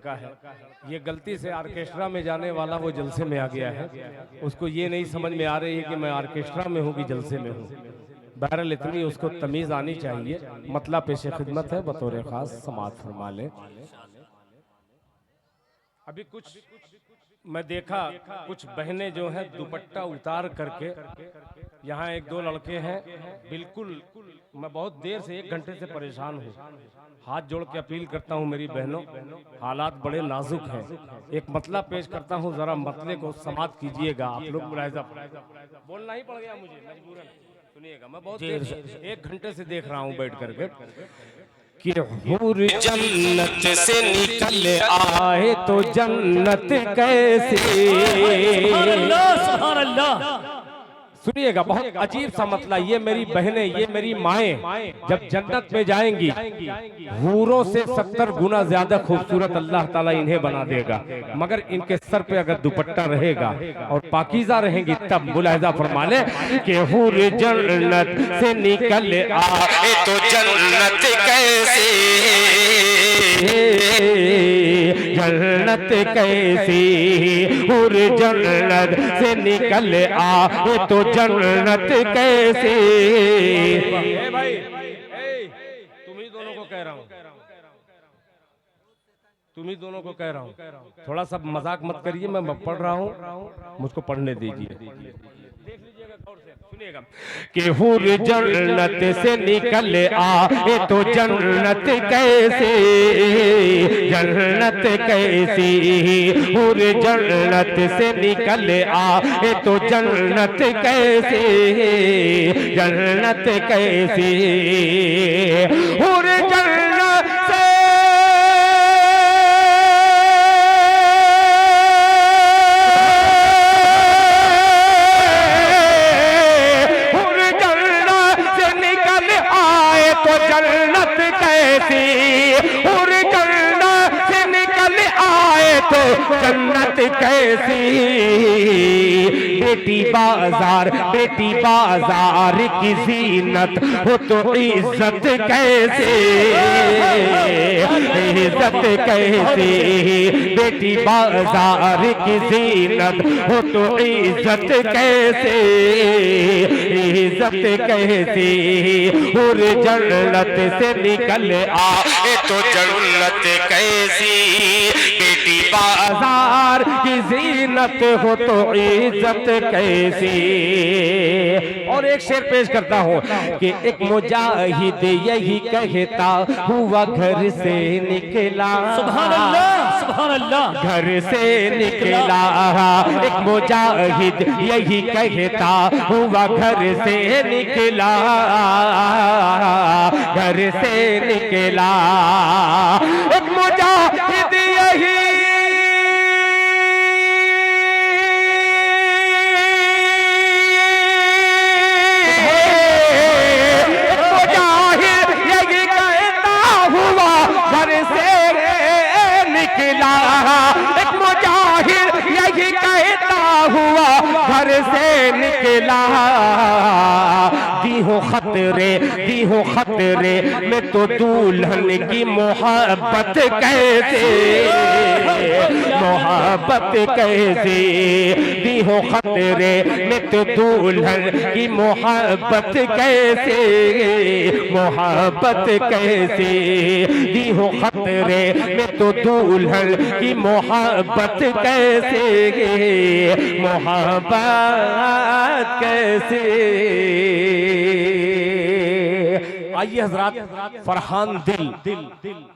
लड़का है, ये गलती से ऑर्केस्ट्रा में जाने वाला वो जलसे में आ गया है। उसको ये नहीं समझ में आ रही है कि मैं ऑर्केस्ट्रा में हूँ कि जलसे में हूँ। बहरहाल इतनी उसको तमीज़ आनी चाहिए। मतलब पेशे खिदमत है, बतौर खास समाअत फरमा ले। अभी कुछ मैं देखा, कुछ बहनें जो हैं दुपट्टा उतार करके, यहाँ एक दो लड़के हैं, बिल्कुल मैं बहुत देर से 1 घंटे से परेशान हूँ। हाथ जोड़ के अपील करता हूँ मेरी बहनों, हालात बड़े नाजुक हैं। एक मतला पेश करता हूँ, जरा मतले को समाप्त कीजिएगा। आप लोग मुलाहिजा, बोलना ही पड़ गया मुझे मजबूरन। सुनिएगा, मैं बहुत देर से 1 घंटे से देख रहा हूँ बैठ करके कि हूर जन्नत से निकल आए तो जन्नत कैसे। सुभान अल्लाह, सुभान अल्लाह। सुनिएगा, बहुत अजीब सा मतलब। ये मेरी बहनें, ये मेरी माएं जब जन्नत में जाएंगी, हूरों से 70 गुना ज्यादा खूबसूरत अल्लाह ताला इन्हें बना देगा। मगर इनके सर पे अगर दुपट्टा रहेगा और पाकीज़ा रहेंगी, तब मुलाहिजा फरमा ले कि हूर जन्नत से निकल आए तो जन्नत कैसे, जन्नत कैसी, हूर जन्नत से निकल आए तो जन्नत कैसे। भाई तुम ही दोनों को कह रहा हूँ, तुम ही दोनों को कह रहा हूँ, थोड़ा सा मजाक मत करिए। मैं पढ़ रहा हूँ, मुझको पढ़ने दीजिए। देख लीजिएगा गौर से, सुनिएगा कि हूर जन्नत से निकल आए तो जन्नत कैसे, जन्नत कैसी, हूर जन्नत से निकल आए तो जन्नत कैसे, जन्नत कैसी, हूर जन्नत से जन्नत कैसी, हूर जन्नत से निकल आए तो जन्नत कैसी। बेटी बाजार की जीनत हो तो इज्जत कैसे, इज्जत कैसी, बेटी बाजार की जीनत हो तो इज्जत कैसे, इज्जत कैसी, हूर जन्नत से निकल आए तो जन्नत कैसी। बेटी बाजार की जीनत हो तो इज्जत कैसी। और एक शेर पेश करता हूँ कि एक मुजाहिद यही कहता हुआ घर से निकला, सुभान अल्लाह, सुभान अल्लाह, घर से निकला। एक मुजाहिद यही कहता हुआ घर से निकला, घर से निकला। एक मुजाहिद यही घर से निकला। दी हो खतरे में तो दुल्हन की मोहब्बत कैसे, मोहब्बत कैसे, दी हो खतरे में तो दुल्हन की मोहब्बत कैसे, मोहब्बत कैसे, दी हो खतरे में तो दुल्हन की मोहब्बत कैसे, मोहब्बत कैसे। आइए हजरात, फरहान दिल